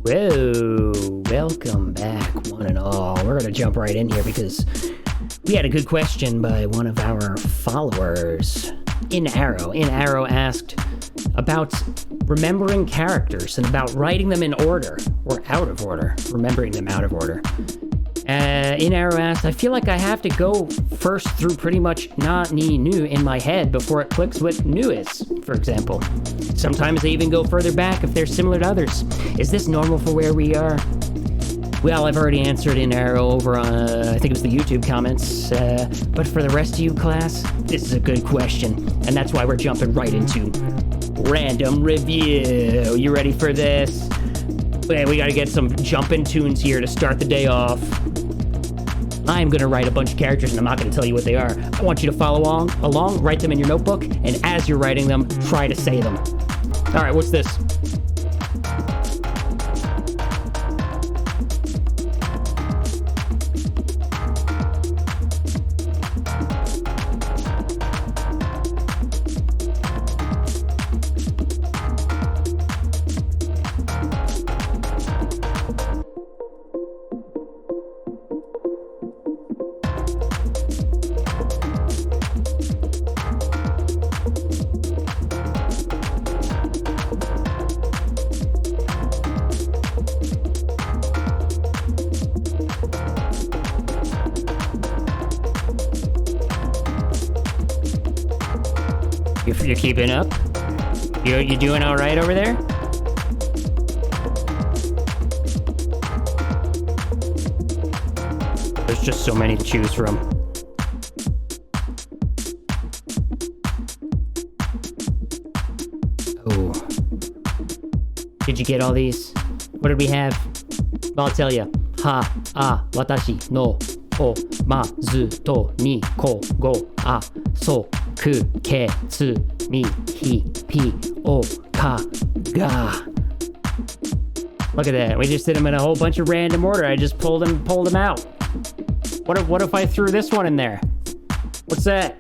Whoa, welcome back, one and all. We're going to jump right in here because we had a good question by one of our followers, In Arrow. In Arrow asked about remembering characters and about writing them in order, or out of order, remembering them out of order. In Arrow asked, I feel like I have to go first through pretty much na, ni, nu in my head before it clicks what nu is, for example. Sometimes they even go further back if they're similar to others. Is this normal for where we are? Well, I've already answered In Arrow over on, I think it was the YouTube comments, but for the rest of you, class, this is a good question, and that's why we're jumping right into random review. You ready for this? We gotta get some jumpin' tunes here to start the day off. I'm gonna write a bunch of characters and I'm not gonna tell you what they are. I want you to follow along, write them in your notebook, and as you're writing them, try to say them. All right, what's this? You're keeping up? You doing all right over there? There's just so many to choose from. Oh. Did you get all these? What did we have? I'll tell you. Ha, a, watashi, no, o, ma, zu, to, ni, ko, go, a, so, ku, ke, tsu, mi, hi, pi, o, ka, ga. Look at that. We just did them in a whole bunch of random order. I just pulled them out. What if I threw this one in there? What's that?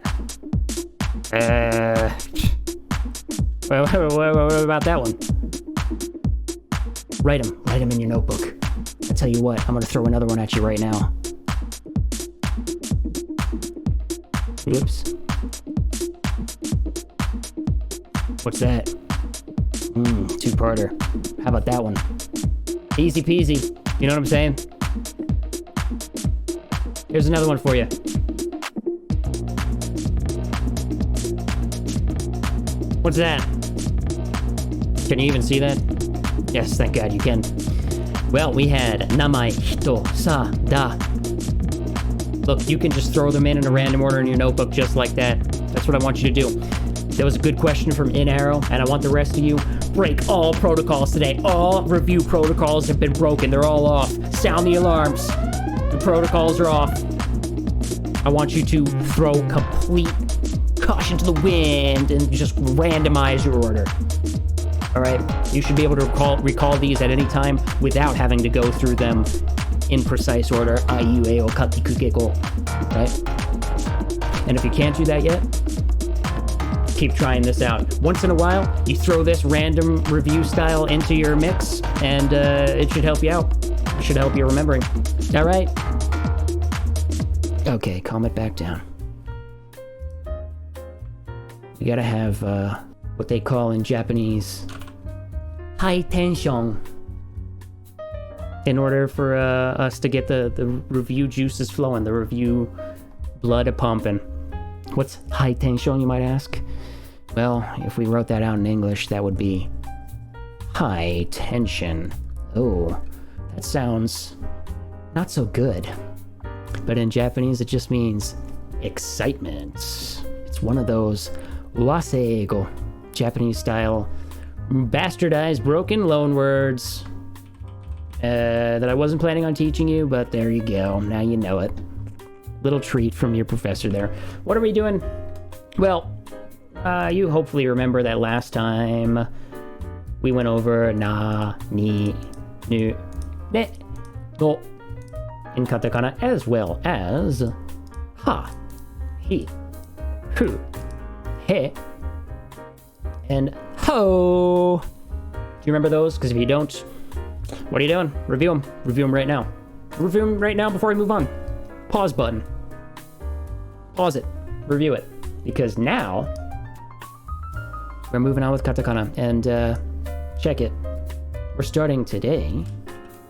What about that one? Write them in your notebook. I tell you what, I'm gonna throw another one at you right now. Oops. What's that? Two-parter. How about that one? Easy peasy. You know what I'm saying? Here's another one for you. What's that? Can you even see that? Yes, thank God you can. Well, we had namai, hito, sa, da. Look, you can just throw them in a random order in your notebook just like that. That's what I want you to do. That was a good question from In Arrow, and I want the rest of you break all protocols today. All review protocols have been broken. They're all off. Sound the alarms. The protocols are off. I want you to throw complete caution to the wind and just randomize your order. All right? You should be able to recall these at any time without having to go through them in precise order. Aiu, eo, kati, kukeko. Right? And if you can't do that yet, keep trying this out. Once in a while, you throw this random review style into your mix, and it should help you out. It should help you remembering. All right? Okay, calm it back down. You gotta have what they call in Japanese high tension in order for us to get the review juices flowing, the review blood a-pumping. What's high tension, you might ask? Well, if we wrote that out in English, that would be high tension. Oh, that sounds not so good. But in Japanese, it just means excitement. It's one of those waseigo, Japanese style, bastardized, broken loan words that I wasn't planning on teaching you, but there you go. Now you know it. Little treat from your professor there. What are we doing? Well, you hopefully remember that last time we went over na, ni, nu, ne, no in katakana, as well as ha, hi, hu, he, and ho. Do you remember those? Because if you don't, What are you doing? Review them. Review them right now. Review them right now before we move on. Pause button. Pause it. Review it. Because now, we're moving on with katakana. And check it. We're starting today.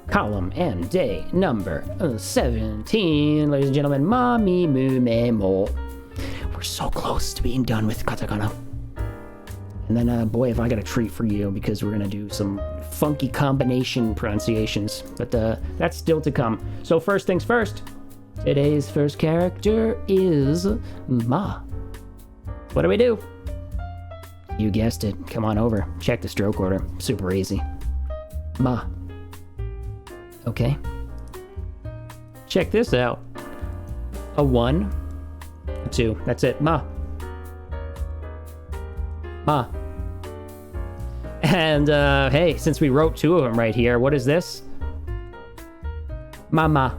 Column and day number 17. Ladies and gentlemen, mami mu me mo. We're so close to being done with katakana. And then, boy, have I got a treat for you, because we're going to do some funky combination pronunciations. But that's still to come. So first things first, today's first character is ma. What do we do? You guessed it. Come on over. Check the stroke order. Super easy. Ma. Okay. Check this out. A 1, a 2. That's it. Ma. Ma. And, hey, since we wrote 2 of them right here, what is this? Mama.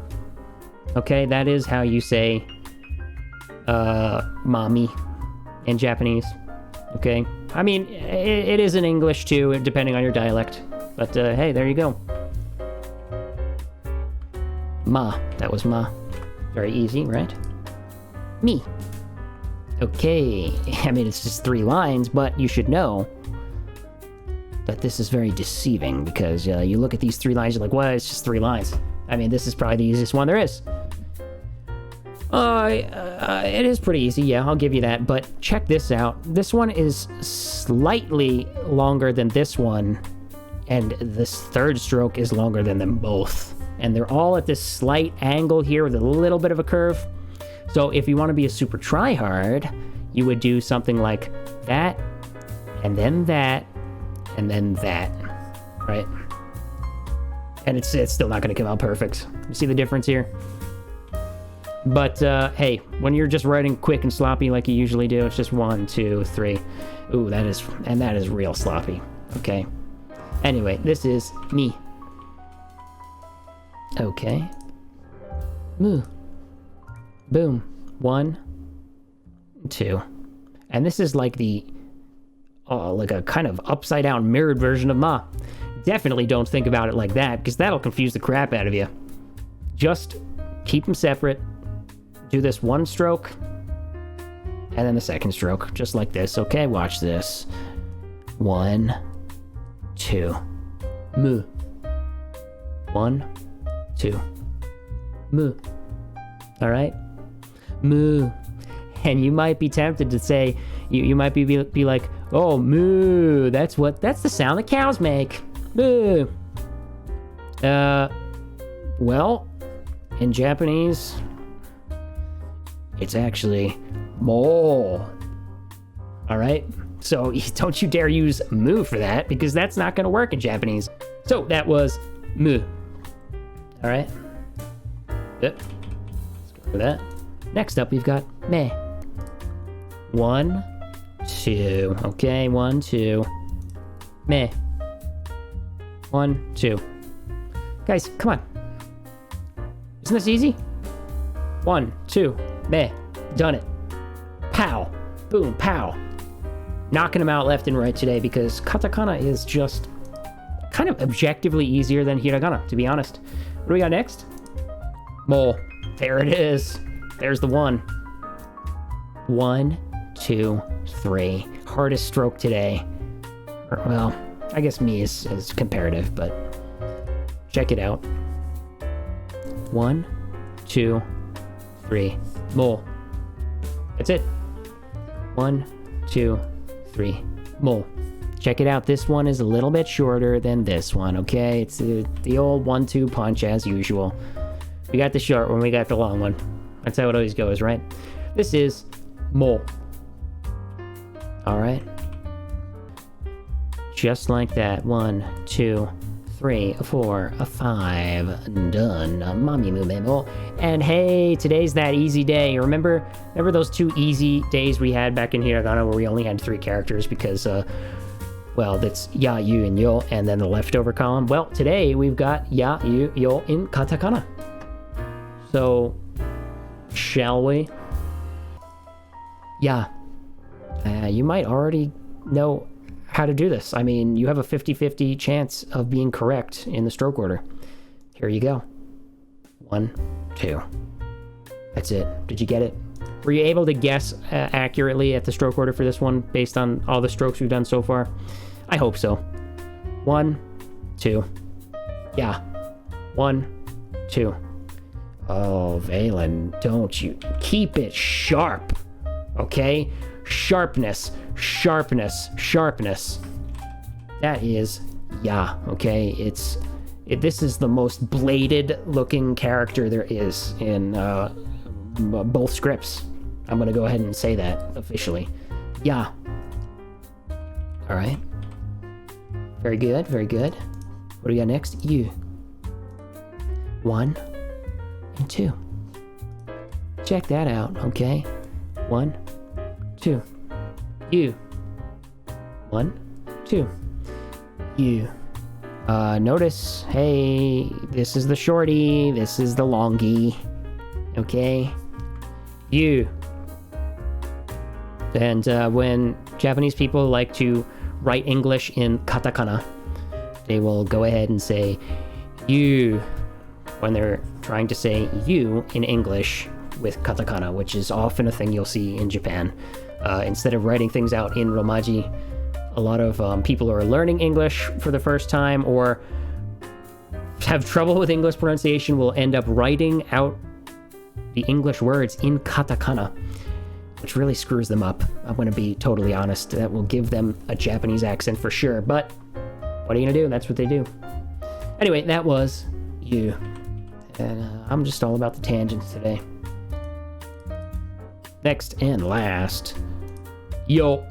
Okay, that is how you say, mommy in Japanese. Okay? I mean, it is in English too, depending on your dialect. But, hey, there you go. Ma. That was ma. Very easy, right? Me. Okay. I mean, it's just 3 lines, but you should know that this is very deceiving, because you look at these 3 lines, you're like, well, it's just 3 lines. I mean, this is probably the easiest one there is. It is pretty easy, yeah, I'll give you that, but check this out. This one is slightly longer than this one, and this third stroke is longer than them both. And they're all at this slight angle here with a little bit of a curve. So if you want to be a super try-hard, you would do something like that, and then that, and then that, right? And it's still not going to come out perfect. You see the difference here? But, hey, when you're just writing quick and sloppy like you usually do, it's just 1, 2, 3. Ooh, that is real sloppy. Okay. Anyway, this is me. Okay. Moo. Boom. 1, 2. And this is like like a kind of upside down mirrored version of ma. Definitely don't think about it like that, because that'll confuse the crap out of you. Just keep them separate. Do this 1 stroke, and then the 2nd stroke, just like this. Okay, watch this. 1, 2. Moo. 1, 2. Moo. All right? Moo. And you might be tempted to say, you might be like, oh, moo, that's the sound that cows make. Moo. Well, in Japanese, it's actually mo. All right? So don't you dare use moo for that, because that's not going to work in Japanese. So that was moo. All right? Good. Let's go for that. Next up, we've got me. 1, 2. Okay, 1, 2. Me. 1, 2. Guys, come on. Isn't this easy? 1, 2. Me. Done it. Pow. Boom. Pow. Knocking them out left and right today, because katakana is just kind of objectively easier than hiragana, to be honest. What do we got next? Mo. There it is. There's the 1. 1, 2, 3. Hardest stroke today. Well, I guess me is comparative, but check it out. 1, 2, 3. Mo. That's it. 1, 2, 3. Mo. Check it out. This one is a little bit shorter than this one, okay? It's the old 1-2 punch as usual. We got the short one, we got the long one. That's how it always goes, right? This is mo. All right. Just like that. 1, 2, 3, 4, 5. Done. Mami mume mo. And hey, today's that easy day. Remember those 2 easy days we had back in hiragana where we only had 3 characters because, well, that's ya, you, and yo, and then the leftover column? Well, today we've got ya, you, yo in katakana. So, shall we? Yeah. You might already know how to do this. I mean, you have a 50-50 chance of being correct in the stroke order. Here you go. 1, 2. That's it. Did you get it? Were you able to guess accurately at the stroke order for this one based on all the strokes we've done so far? I hope so. 1, 2. Yeah. 1, 2. Oh, Valen, don't you... Keep it sharp, okay? Sharpness, sharpness, sharpness. That is, yeah, okay? This is the most bladed-looking character there is in both scripts. I'm gonna go ahead and say that officially. Yeah. All right. Very good, very good. What do we got next? You. 1 and 2. Check that out, okay? 1, 2. You. 1, 2. You. Notice, hey, this is the shorty, this is the longie, okay? You. And when Japanese people like to write English in katakana, they will go ahead and say you when they're trying to say you in English with katakana, which is often a thing you'll see in Japan. Instead of writing things out in romaji, a lot of people who are learning English for the first time or have trouble with English pronunciation will end up writing out the English words in katakana, which really screws them up. I'm going to be totally honest. That will give them a Japanese accent for sure, but what are you going to do? That's what they do. Anyway, that was you. And I'm just all about the tangents today. Next and last, yo.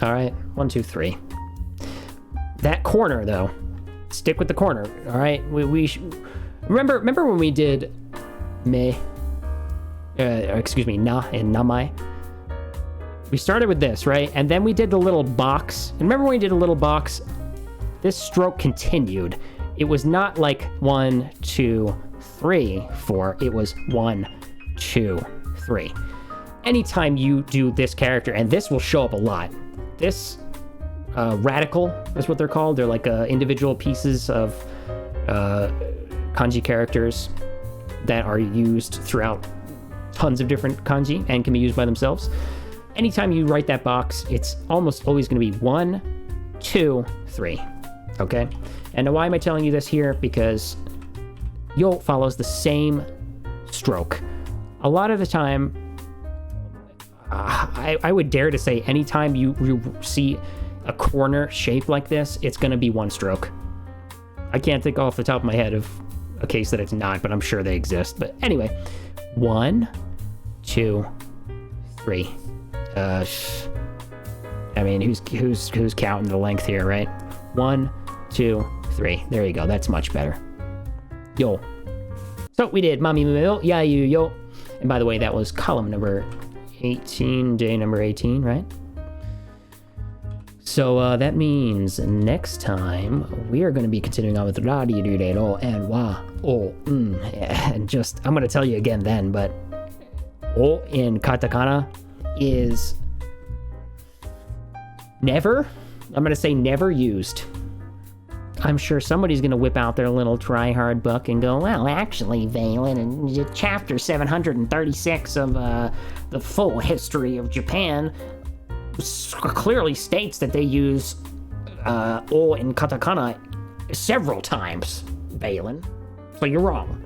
All right, 1, 2, 3. That corner, though. Stick with the corner. All right, we remember when we did na and namai. We started with this, right? And then we did the little box. And remember when we did a little box? This stroke continued. It was not like 1, 2, 3, 4. It was 1, 2, 3. Anytime you do this character, and this will show up a lot. This radical is what they're called. They're like individual pieces of kanji characters that are used throughout tons of different kanji and can be used by themselves. Anytime you write that box, it's almost always going to be 1, 2, 3. Okay? And why am I telling you this here? Because yo follows the same stroke. A lot of the time, I would dare to say anytime you see a corner shape like this, it's going to be one stroke. I can't think off the top of my head of a case that it's not, but I'm sure they exist. But anyway, 1, 2, 3. I mean, who's counting the length here, right? 1, 2, 3. There you go. That's much better. Yo. So we did Mami Yo, Ya You Yo. And by the way, that was column number 18, day number 18, right? So that means next time we are going to be continuing on with Ra Ri Ru Re Ro and Wa O. And just, I'm going to tell you again then, but O in katakana is never, I'm going to say never used. I'm sure somebody's going to whip out their little try-hard book and go, well, actually, Valen, in chapter 736 of the full history of Japan clearly states that they use O in katakana several times, Valen. So you're wrong.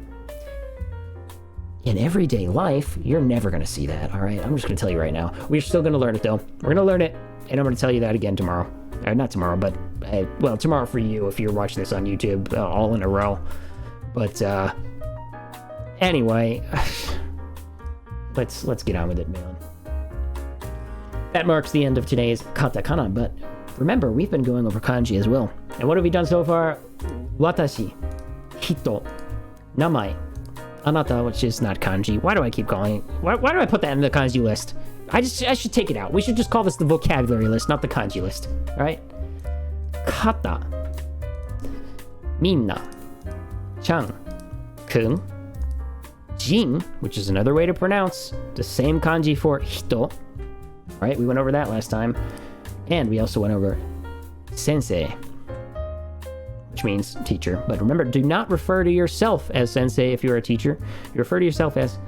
In everyday life, you're never going to see that, all right? I'm just going to tell you right now. We're still going to learn it, though. We're going to learn it, and I'm going to tell you that again tomorrow. Not tomorrow, but, well, tomorrow for you if you're watching this on YouTube, all in a row. But, anyway, let's get on with it, man. That marks the end of today's katakana, but remember, we've been going over kanji as well. And what have we done so far? Watashi, hito, namai, anata, which is not kanji. Why do I keep calling it? Why do I put that in the kanji list? I should take it out. We should just call this the vocabulary list, not the kanji list. All right? Kata, Minna, Chan, Kun, Jin, which is another way to pronounce the same kanji for hito. Right? We went over that last time. And we also went over sensei, which means teacher. But remember, do not refer to yourself as sensei if you're a teacher. You refer to yourself as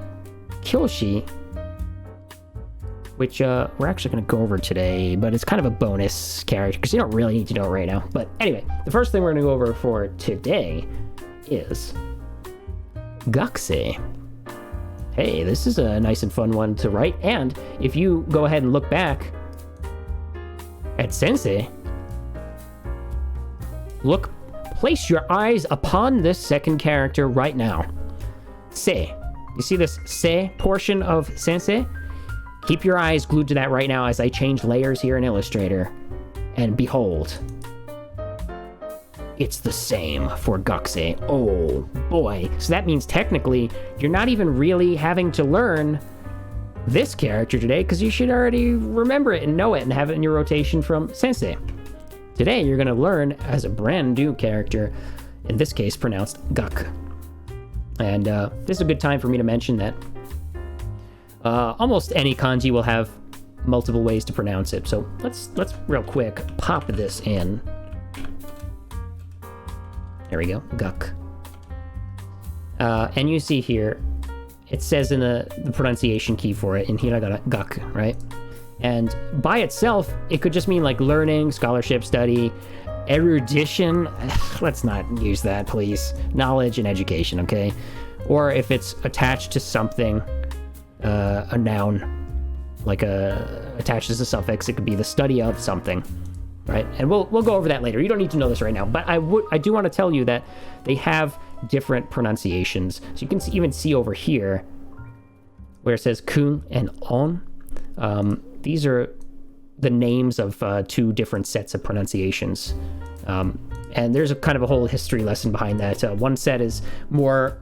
kyoushi, which we're actually going to go over today, but it's kind of a bonus character because you don't really need to know it right now. But anyway, the first thing we're going to go over for today is gakusei. Hey, this is a nice and fun one to write. And if you go ahead and look back at sensei, place your eyes upon this second character right now. Sei. You see this sei portion of sensei? Keep your eyes glued to that right now as I change layers here in Illustrator. And behold, it's the same for gakusei. Oh boy. So that means technically you're not even really having to learn this character today because you should already remember it and know it and have it in your rotation from sensei. Today you're going to learn as a brand new character, in this case pronounced gak. And this is a good time for me to mention that almost any kanji will have multiple ways to pronounce it. So let's real quick pop this in. There we go, gak. And you see here, it says in the pronunciation key for it in hiragana, gak, right? And by itself, it could just mean like learning, scholarship, study, erudition. Let's not use that, please. Knowledge and education, okay? Or if it's attached to something, a noun, like attached as a suffix, it could be the study of something, right? And we'll go over that later. You don't need to know this right now, but I do want to tell you that they have different pronunciations. So you can even see over here where it says kun and on. These are the names of two different sets of pronunciations. And there's a kind of a whole history lesson behind that. One set is more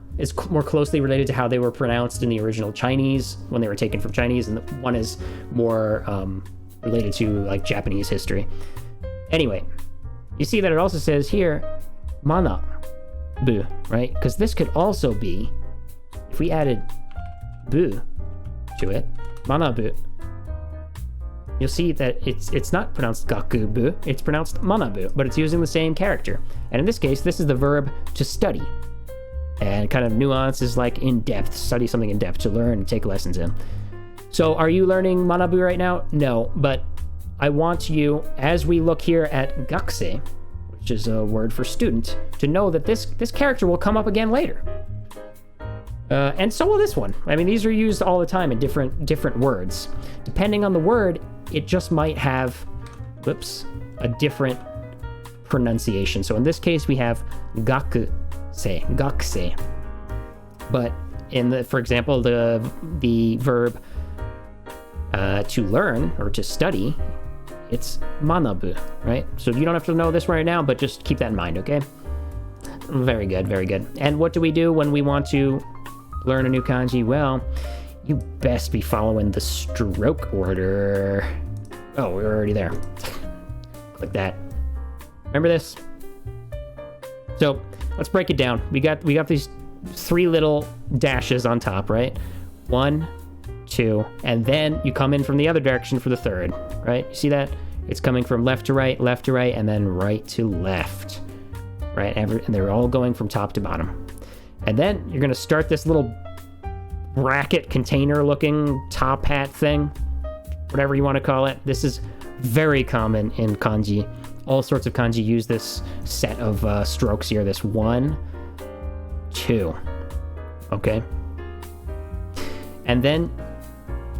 closely related to how they were pronounced in the original Chinese when they were taken from Chinese, and one is more related to like Japanese history. Anyway, you see that it also says here mana bu, right? Because this could also be, if we added bu to it, mana bu, you'll see that it's not pronounced gakubu, it's pronounced manabu, but it's using the same character. And in this case, this is the verb to study. And kind of nuance is like in depth, study something in depth, to learn and take lessons in. So are you learning manabu right now? No, but I want you, as we look here at gakusei, which is a word for student, to know that this character will come up again later. And so will this one. I mean, these are used all the time in different words. Depending on the word, it just might have, a different pronunciation. So in this case, we have gakusei. But for example, the verb to learn or to study, it's manabu, right? So you don't have to know this right now, but just keep that in mind, okay? Very good, very good. And what do we do when we want to learn a new kanji? Well, you best be following the stroke order. Oh, we're already there. Click that. Remember this? So let's break it down. We got these three little dashes on top, right? 1, 2, and then you come in from the other direction for the third, right? You see that? It's coming from left to right, and then right to left, right? And they're all going from top to bottom. And then you're going to start this little bracket container looking top hat thing, whatever you want to call it. This is very common in kanji. All sorts of kanji use this set of strokes here. This 1, 2, okay? And then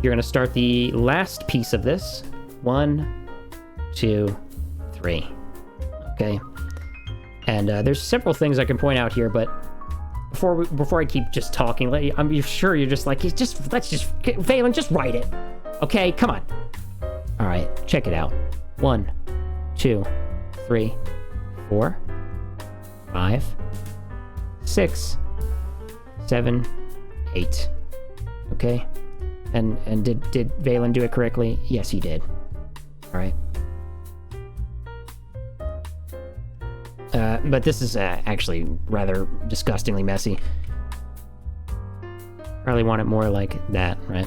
you're going to start the last piece of this. 1, 2, 3, okay? And there's several things I can point out here, but before I keep just talking, I'm sure you're just like, Valen, just write it. Okay, come on. All right, check it out. 1, 2, 3, 4, 5, 6, 7, 8. Okay? And did Valen do it correctly? Yes, he did. All right. But this is actually rather disgustingly messy. Probably want it more like that, right?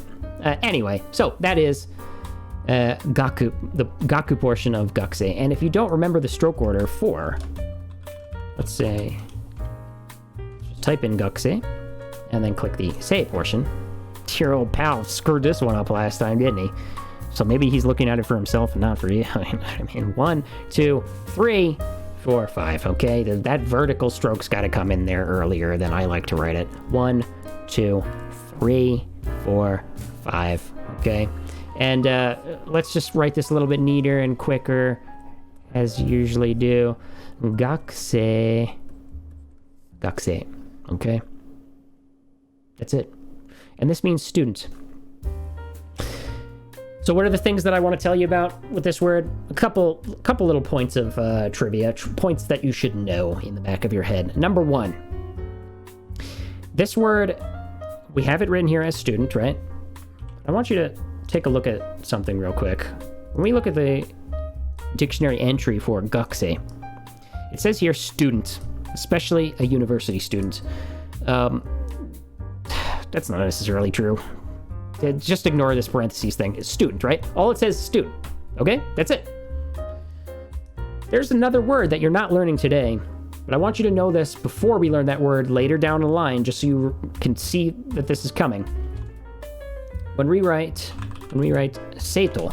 Anyway, so that is gaku, the gaku portion of gakusei. And if you don't remember the stroke order for, let's say, just type in gakusei and then click the sei portion. Your old pal screwed this one up last time, didn't he? So maybe he's looking at it for himself and not for you. I mean, 1, 2, 3, 4, 5. Okay, that vertical stroke's got to come in there earlier than I like to write it. 1, 2, 3, 4, 5. Okay, and let's just write this a little bit neater and quicker, as you usually do. Gakusei. Gakusei. Okay, that's it. And this means student. So what are the things that I want to tell you about with this word? A couple little points of trivia, points that you should know in the back of your head. Number 1, this word, we have it written here as student, right? I want you to take a look at something real quick. When we look at the dictionary entry for gakusei, it says here student, especially a university student. That's not necessarily true. Just ignore this parentheses thing. It's student, right? All it says is student. Okay? That's it. There's another word that you're not learning today, but I want you to know this before we learn that word later down the line, just so you can see that this is coming. When we write seito,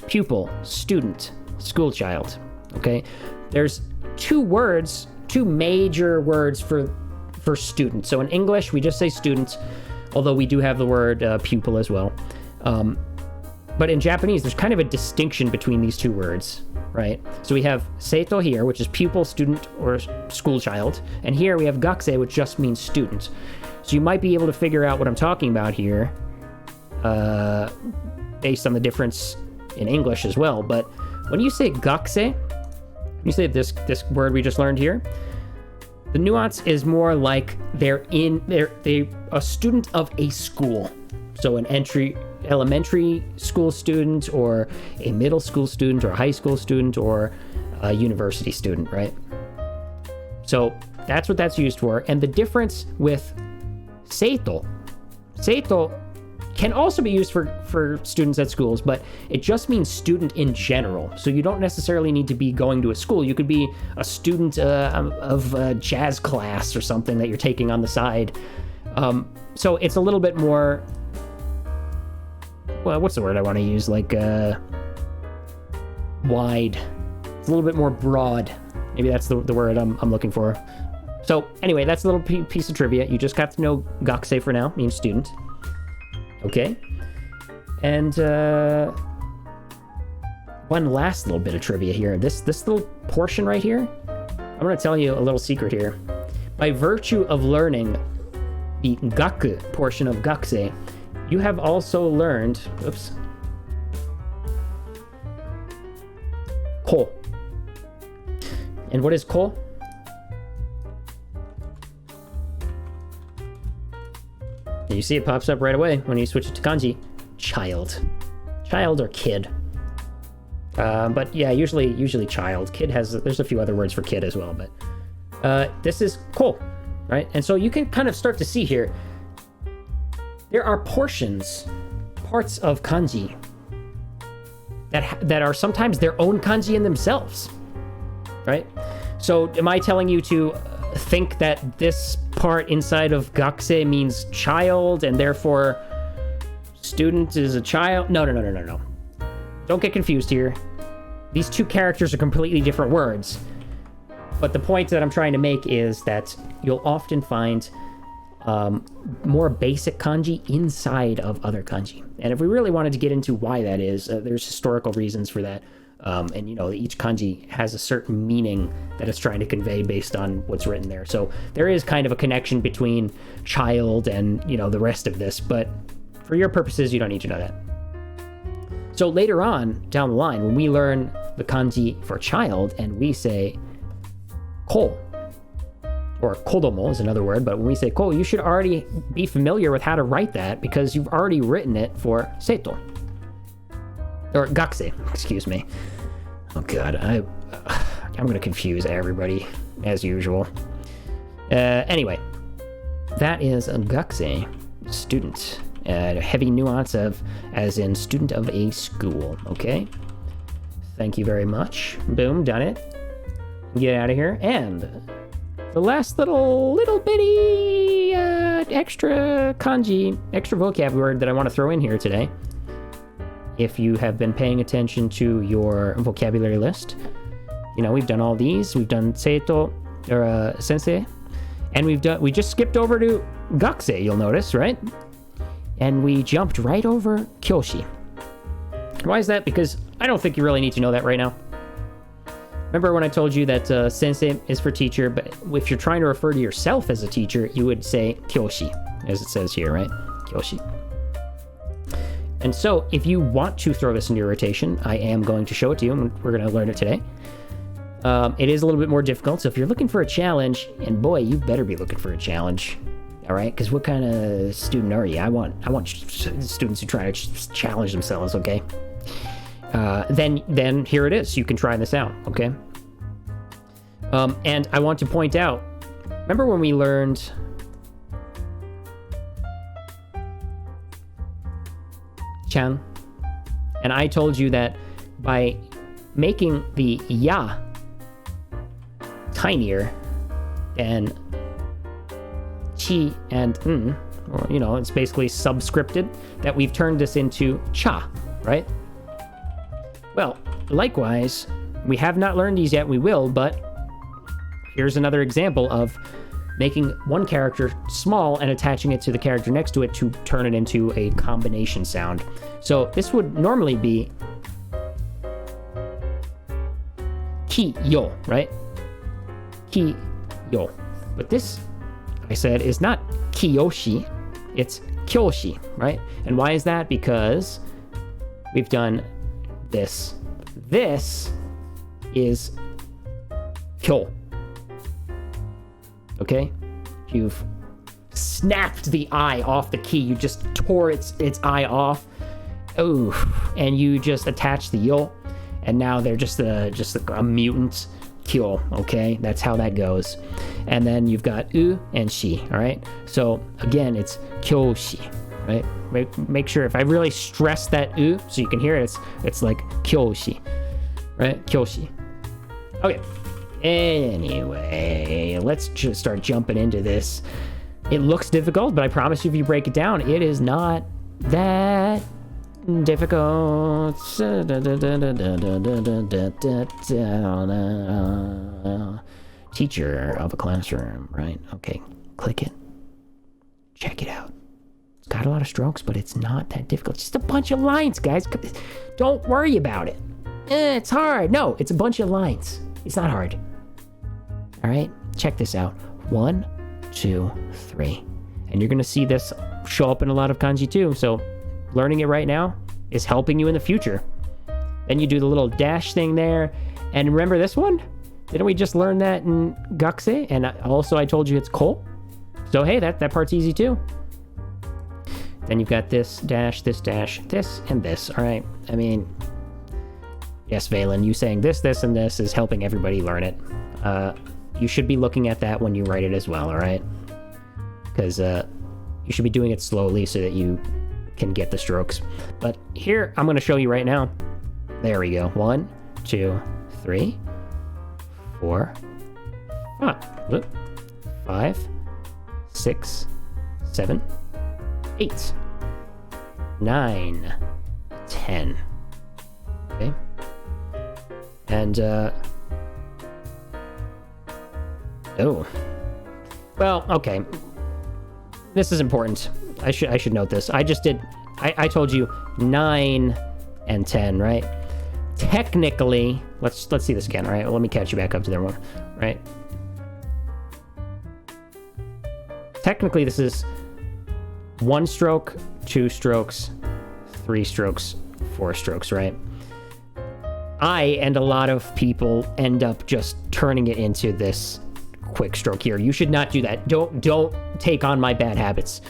pupil, student, school child, okay? There's two major words for student. So in English, we just say student, although we do have the word pupil as well. But in Japanese, there's kind of a distinction between these two words, right? So we have seito here, which is pupil, student, or school child. And here we have gakusei, which just means student. So you might be able to figure out what I'm talking about here based on the difference in English as well. But when you say gakusei, you say this word we just learned here, the nuance is more like they're a student of a school. So an elementary school student, or a middle school student, or a high school student, or a university student, right? So that's what that's used for. And the difference with seito can also be used for students at schools, but it just means student in general. So you don't necessarily need to be going to a school. You could be a student of a jazz class or something that you're taking on the side. So it's a little bit more, well, what's the word I want to use? Like wide. It's a little bit more broad. Maybe that's the word I'm looking for. So anyway, that's a little piece of trivia. You just got to know gakusei for now, means student. Okay, and one last little bit of trivia here. This little portion right here, I'm going to tell you a little secret here. By virtue of learning the gaku portion of gakusei, you have also learned, ko. And what is ko? You see it pops up right away when you switch it to kanji. Child or kid. But yeah, usually child. Kid there's a few other words for kid as well, but this is ko, right? And so you can kind of start to see here, there are parts of kanji that are sometimes their own kanji in themselves, right? So am I telling you to think that this part inside of gakusei means child and therefore student is a child? No. Don't get confused here. These two characters are completely different words. But the point that I'm trying to make is that you'll often find more basic kanji inside of other kanji. And if we really wanted to get into why that is, there's historical reasons for that. And each kanji has a certain meaning that it's trying to convey based on what's written there. So there is kind of a connection between child and, the rest of this, but for your purposes, you don't need to know that. So later on down the line, when we learn the kanji for child and we say ko, or kodomo is another word, but when we say ko, you should already be familiar with how to write that because you've already written it for seito. Or gakusei, excuse me. Oh god, I'm gonna confuse everybody as usual. Anyway, that is a gakusei, student, heavy nuance of as in student of a school. Okay. Thank you very much. Boom, done it. Get out of here. And the last little bitty extra kanji, extra vocab word that I want to throw in here today. If you have been paying attention to your vocabulary list, you know, we've done all these. We've done seito, or sensei, and we just skipped over to gakusei, you'll notice, right? And we jumped right over kyoushi. Why is that? Because I don't think you really need to know that right now. Remember when I told you that sensei is for teacher, but if you're trying to refer to yourself as a teacher, you would say kyoushi, as it says here, right? Kyoushi. And so, if you want to throw this into your rotation, I am going to show it to you, and we're going to learn it today. It is a little bit more difficult, so if you're looking for a challenge, and boy, you better be looking for a challenge, all right? Because what kind of student are you? I want students who try to challenge themselves, okay? Then here it is. You can try this out, okay? And I want to point out, remember when we learned chan? And I told you that by making the ya tinier than chi and or, you know, it's basically subscripted, that we've turned this into cha, right? Well, likewise, we have not learned these yet, we will, but here's another example of making one character small and attaching it to the character next to it to turn it into a combination sound. So this would normally be ki-yo, right? Ki-yo. But this, I said, is not kyoushi, it's kyoushi, right? And why is that? Because we've done this. This is kyo. Okay? You've snapped the eye off the key. You just tore its eye off. Oh, and you just attached the yo, and now they're just a mutant kyo. Okay, that's how that goes. And then you've got u and shi. All right. So again, it's kyoushi. Right. Make sure, if I really stress that u so you can hear it, it's like kyoushi. Right. Kyoushi. Okay. Anyway, let's just start jumping into this. It looks difficult, but I promise you, if you break it down, it is not that difficult. Teacher of a classroom, right? Okay, click it. Check it out. It's got a lot of strokes, but it's not that difficult. It's just a bunch of lines, guys. Don't worry about it. It's hard. No, it's a bunch of lines. It's not hard. All right, check this out. 1, 2, 3. And you're going to see this show up in a lot of kanji too. So learning it right now is helping you in the future. Then you do the little dash thing there. And remember this one? Didn't we just learn that in gakusei? And also I told you it's ko. So hey, that part's easy too. Then you've got this dash, this, and this. All right. I mean, yes, Valen, you saying this, and this is helping everybody learn it. You should be looking at that when you write it as well, all right? Because you should be doing it slowly so that you can get the strokes. But here, I'm going to show you right now. There we go. 1, 2, 3, 4, 5, 6, 7, 8, 9, 10. Okay? And, oh. Well, okay. This is important. I should note this. I I told you 9 and 10, right? Technically, let's see this again, all right? Well, let me catch you back up to there one, right? Technically, this is 1 stroke, 2 strokes, 3 strokes, 4 strokes, right? I and a lot of people end up just turning it into this quick stroke here. You should not do that. Don't take on my bad habits.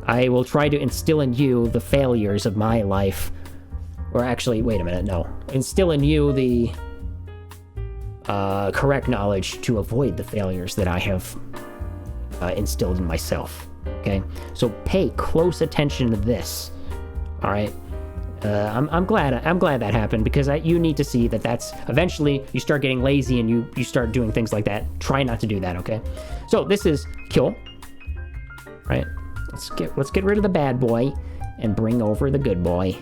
I will try to instill in you the failures of my life. Or actually, wait a minute, no. Instill in you the correct knowledge to avoid the failures that I have instilled in myself. Okay, so pay close attention to this. All right. I'm glad that happened, because you need to see that that's eventually you start getting lazy and you start doing things like that. Try not to do that, okay? So this is kyo, right? Let's get rid of the bad boy and bring over the good boy.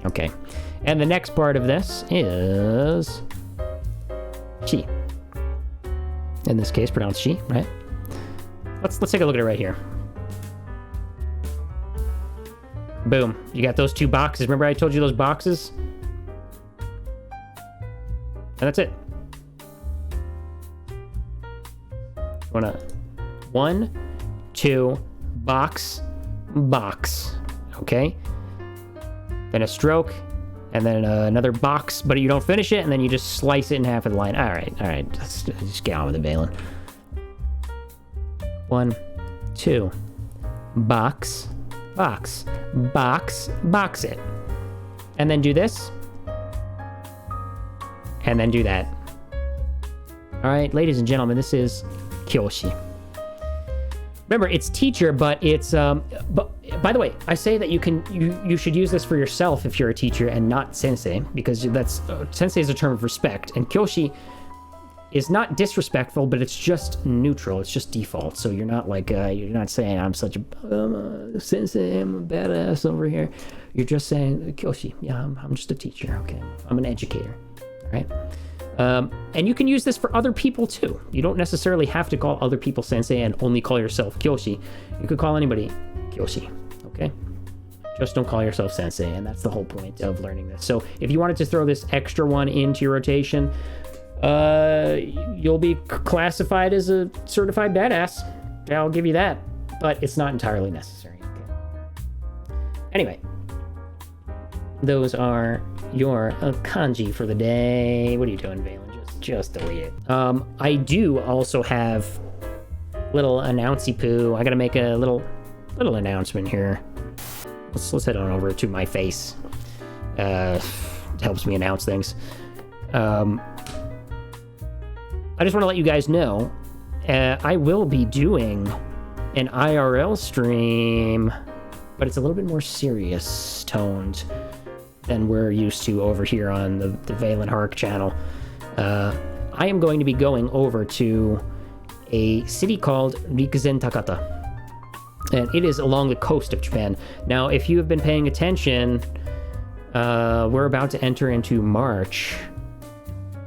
Okay. And the next part of this is shi. In this case, pronounced shi, right? Let's take a look at it right here. Boom. You got those 2 boxes. Remember I told you those boxes? And that's it. Wanna 1, 2, box, box. Okay? Then a stroke, and then another box, but you don't finish it, and then you just slice it in half of the line. All right. Let's just get on with it, Valen. 1, 2, box, box, box, box it. And then do this. And then do that. All right, ladies and gentlemen, this is kyoushi. Remember, it's teacher, but it's but by the way, I say that you should use this for yourself if you're a teacher and not sensei, because that's sensei is a term of respect, and kyoushi is not disrespectful, but it's just neutral. It's just default. So you're not like you're not saying I'm such a sensei, I'm a badass over here. You're just saying kyoushi. Yeah, I'm just a teacher. Okay, I'm an educator. All right. And you can use this for other people too. You don't necessarily have to call other people sensei and only call yourself kyoushi. You could call anybody kyoushi. Okay. Just don't call yourself sensei, and that's the whole point of learning this. So if you wanted to throw this extra one into your rotation, you'll be classified as a certified badass. I'll give you that, but it's not entirely necessary. Okay. Anyway, those are your kanji for the day. What are you doing, Valen? Just delete it. I do also have little announcy poo. I gotta make a little announcement here. Let's head on over to my face. It helps me announce things. I just want to let you guys know, I will be doing an IRL stream, but it's a little bit more serious toned than we're used to over here on the Valen Hark channel. I am going to be going over to a city called Rikuzentakata, and it is along the coast of Japan. Now, if you have been paying attention, we're about to enter into March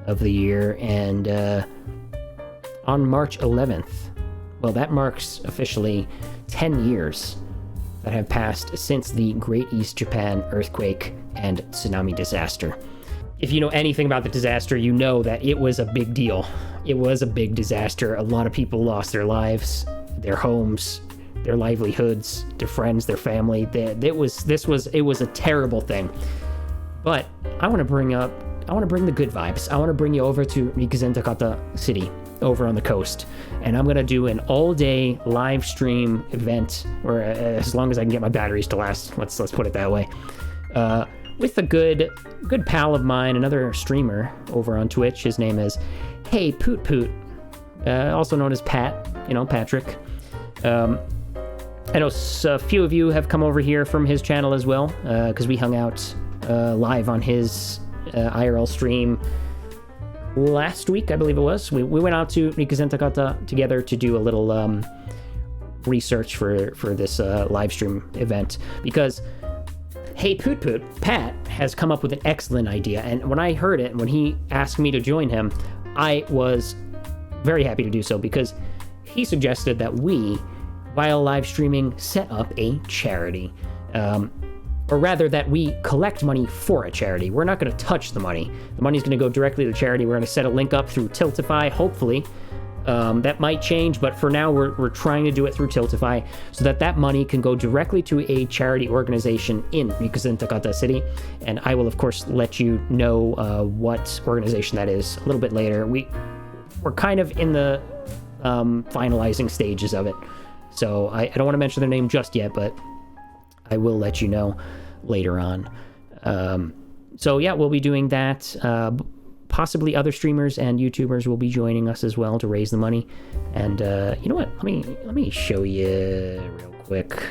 of the year, and on March 11th, well, that marks officially 10 years that have passed since the Great East Japan earthquake and tsunami disaster. If you know anything about the disaster, you know that it was a big deal. It was a big disaster. A lot of people lost their lives, their homes, their livelihoods, their friends, their family. It was a terrible thing. But I want to bring the good vibes. I want to bring you over to Rikuzentakata City over on the coast, and I'm going to do an all-day live stream event, or as long as I can get my batteries to last. Let's put it that way. With a good pal of mine, another streamer over on Twitch. His name is Hey Poot, also known as Pat, Patrick. I know a few of you have come over here from his channel as well, because we hung out live on his IRL stream last week, I believe it was. We went out to Rikuzentakata together to do a little research for this live stream event, because Hey Poot, Pat has come up with an excellent idea, and when I heard it, when he asked me to join him, I was very happy to do so, because he suggested that we, while live streaming, set up a charity. Or rather, that we collect money for a charity. We're not going to touch the money. The money's going to go directly to charity. We're going to set a link up through Tiltify, hopefully. That might change, but for now, we're trying to do it through Tiltify so that money can go directly to a charity organization in Rikuzentakata City. And I will, of course, let you know what organization that is a little bit later. We're kind of in the finalizing stages of it. So I don't want to mention their name just yet, but I will let you know later on. So yeah, we'll be doing that. Possibly other streamers and YouTubers will be joining us as well to raise the money. And you know what? Let me show you real quick. quick.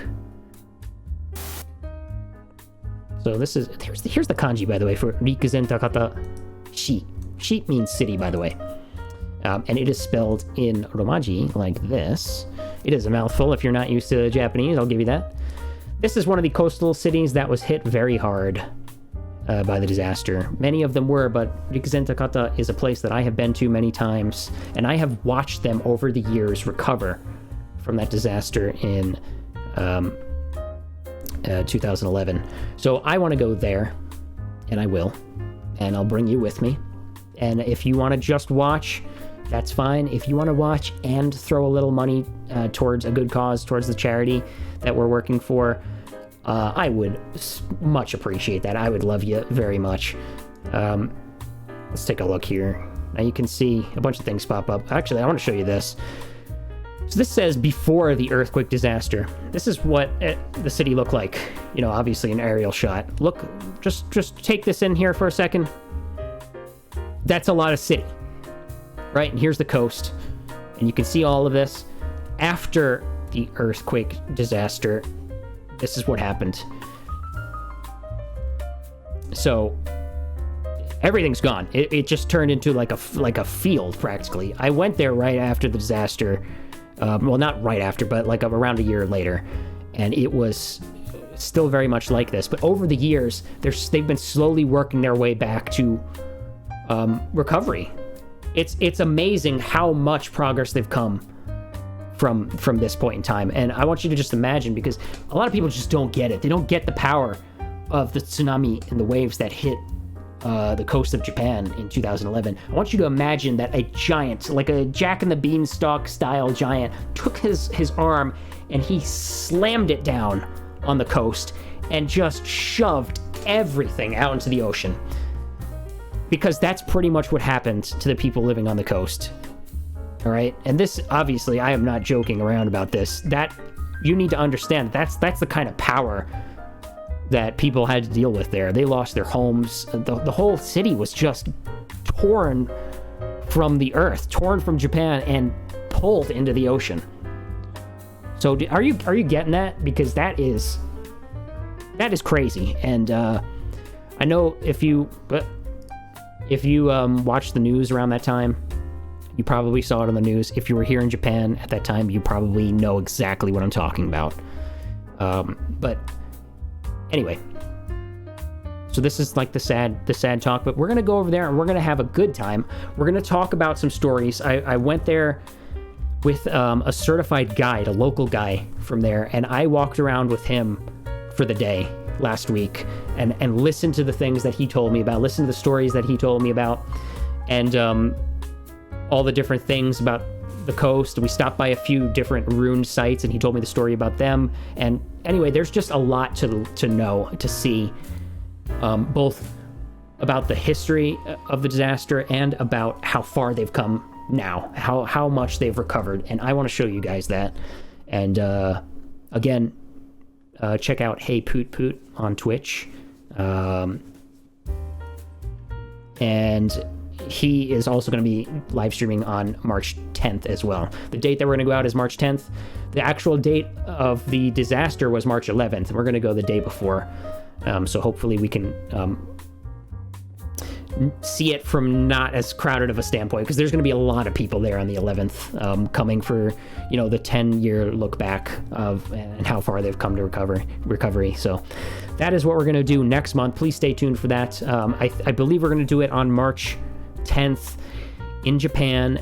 So this is, here's the kanji, by the way, for Rikuzentakata shi. Shi means city, by the way. And it is spelled in Romaji like this. It is a mouthful if you're not used to Japanese, I'll give you that. This is one of the coastal cities that was hit very hard by the disaster. Many of them were, but Rikuzentakata is a place that I have been to many times, and I have watched them over the years recover from that disaster in 2011. So I want to go there, and I will, and I'll bring you with me. And if you want to just watch, that's fine. If you want to watch and throw a little money towards a good cause, towards the charity that we're working for, I would much appreciate that. I would love you very much. Let's take a look here. Now you can see a bunch of things pop up. Actually, I want to show you this. So this says before the earthquake disaster. This is what the city looked like. You know, obviously an aerial shot. Look, just take this in here for a second. That's a lot of city, right? And here's the coast. And you can see all of this. After the earthquake disaster, this is what happened. So everything's gone. It just turned into like a field practically. I went there right after the disaster. Well, not right after, but like around a year later, and it was still very much like this. But over the years, they've been slowly working their way back to recovery. It's amazing how much progress they've come from this point in time. And I want you to just imagine, because a lot of people just don't get it. They don't get the power of the tsunami and the waves that hit the coast of Japan in 2011. I want you to imagine that a giant, like a Jack and the Beanstalk style giant, took his arm and he slammed it down on the coast and just shoved everything out into the ocean. Because that's pretty much what happened to the people living on the coast. All right? And this, obviously, I am not joking around about this. That, you need to understand, that's the kind of power that people had to deal with there. They lost their homes. The whole city was just torn from the earth, torn from Japan, and pulled into the ocean. So are you getting that? Because that is crazy. And I know if you watched the news around that time, you probably saw it on the news. If you were here in Japan at that time, you probably know exactly what I'm talking about. But anyway, so this is like the sad talk, but we're going to go over there and we're going to have a good time. We're going to talk about some stories. I went there with a certified guide, a local guy from there, and I walked around with him for the day last week and listened to the things that he told me about, listened to the stories that he told me about, and all the different things about the coast. We stopped by a few different ruined sites and he told me the story about them. And anyway, there's just a lot to know, to see, both about the history of the disaster and about how far they've come now, how much they've recovered. And I want to show you guys that. And again, check out Hey Poot Poot on Twitch. And he is also going to be live streaming on March 10th as well. The date that we're going to go out is March 10th. The actual date of the disaster was March 11th, and we're going to go the day before. So hopefully we can see it from not as crowded of a standpoint, because there's going to be a lot of people there on the 11th coming for, the 10-year look back of and how far they've come to recovery. So that is what we're going to do next month. Please stay tuned for that. I believe we're going to do it on March 10th in Japan,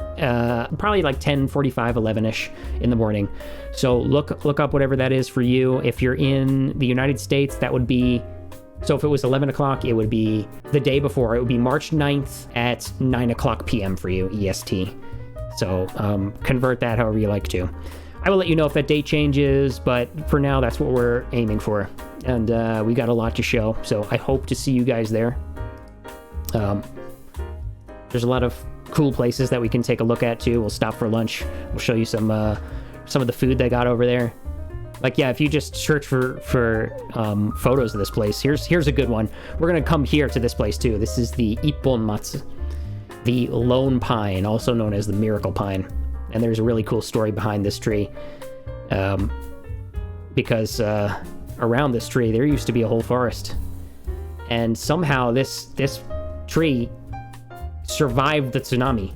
probably like 10:45, 11ish in the morning. So look up whatever that is for you. If you're in the United States, that would be, so if it was 11 o'clock, it would be the day before. It would be March 9th at 9 o'clock p.m. for you, EST. So convert that however you like to. I will let you know if that date changes, but for now, that's what we're aiming for. And we got a lot to show, so I hope to see you guys there. There's a lot of cool places that we can take a look at too. We'll stop for lunch. We'll show you some of the food they got over there. Like, yeah, if you just search for photos of this place, here's a good one. We're gonna come here to this place too. This is the Ippon Matsu, the lone pine, also known as the miracle pine. And there's a really cool story behind this tree. because around this tree there used to be a whole forest, and somehow this tree survived the tsunami.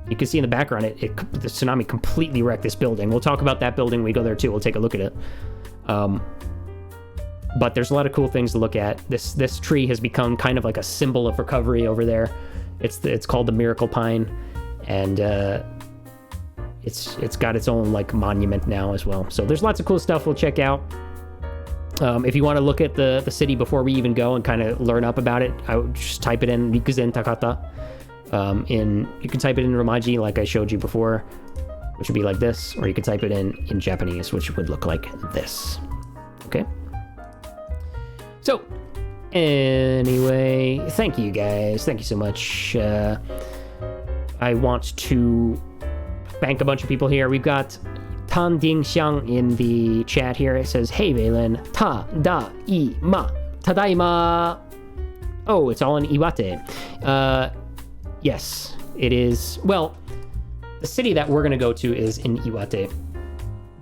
You can see in the background the tsunami completely wrecked this building. We'll talk about that building when we go there too. We'll take a look at it. But there's a lot of cool things to look at. This tree has become kind of like a symbol of recovery over there. It's called the Miracle Pine, and it's got its own like monument now as well. So there's lots of cool stuff we'll check out. If you want to look at the city before we even go and kind of learn up about it, I would just type it in Rikuzentakata. You can type it in Romaji like I showed you before, which would be like this, or you can type it in Japanese, which would look like this. Okay. So, anyway, thank you guys. Thank you so much. I want to thank a bunch of people here. We've got Tan Ding Xiang in the chat here. It says, "Hey Valen, ta da I ma tadaima." Oh, it's all in Iwate. Yes, it is. Well, the city that we're going to go to is in Iwate.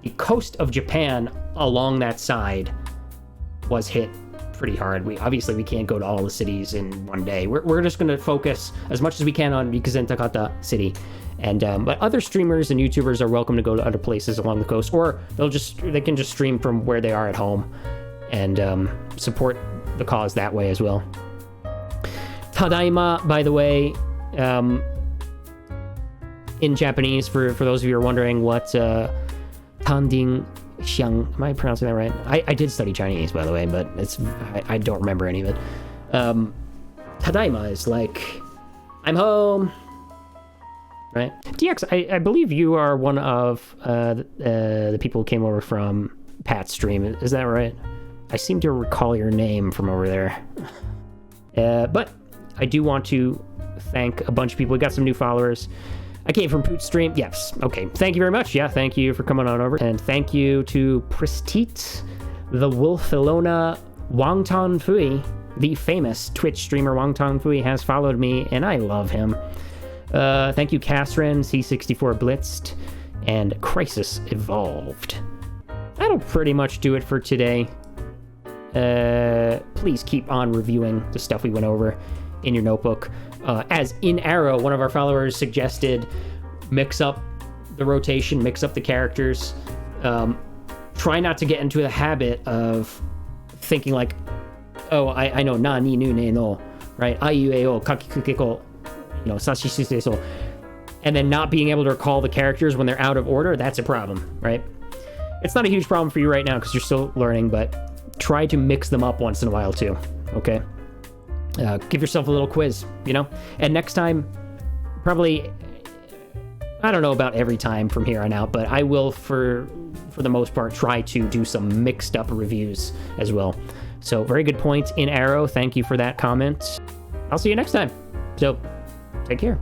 The coast of Japan along that side was hit pretty hard. We can't go to all the cities in one day. We're just going to focus as much as we can on Rikuzentakata city. And but other streamers and YouTubers are welcome to go to other places along the coast, or they can just stream from where they are at home and support the cause that way as well. Tadaima, by the way, in Japanese, for those of you who are wondering what Tanding Xiang, am I pronouncing that right? I did study Chinese, by the way, but I don't remember any of it. Tadaima is like, I'm home, right? DX, I believe you are one of the people who came over from Pat's stream. Is that right? I seem to recall your name from over there. But I do want to thank a bunch of people. We got some new followers. I came from Poot's stream. Yes. Okay. Thank you very much. Yeah. Thank you for coming on over. And thank you to Pristite, the Wolfilona, Wangtan Fui, the famous Twitch streamer Wangtan Fui has followed me, and I love him. Thank you, Catherine, C64 Blitzed, and Crisis Evolved. That'll pretty much do it for today. Please keep on reviewing the stuff we went over in your notebook. As in Arrow, one of our followers suggested, mix up the rotation, mix up the characters. Try not to get into the habit of thinking like, oh, I know na ni nu ne no, right? Aiu e o kakikukeko, sashi shise so, and then not being able to recall the characters when they're out of order. That's a problem, right? It's not a huge problem for you right now because you're still learning, but try to mix them up once in a while too. Okay. Give yourself a little quiz, and next time, probably, I don't know about every time from here on out, but I will, for the most part, try to do some mixed up reviews as well. So very good point in Arrow. Thank you for that comment. I'll see you next time. So take care.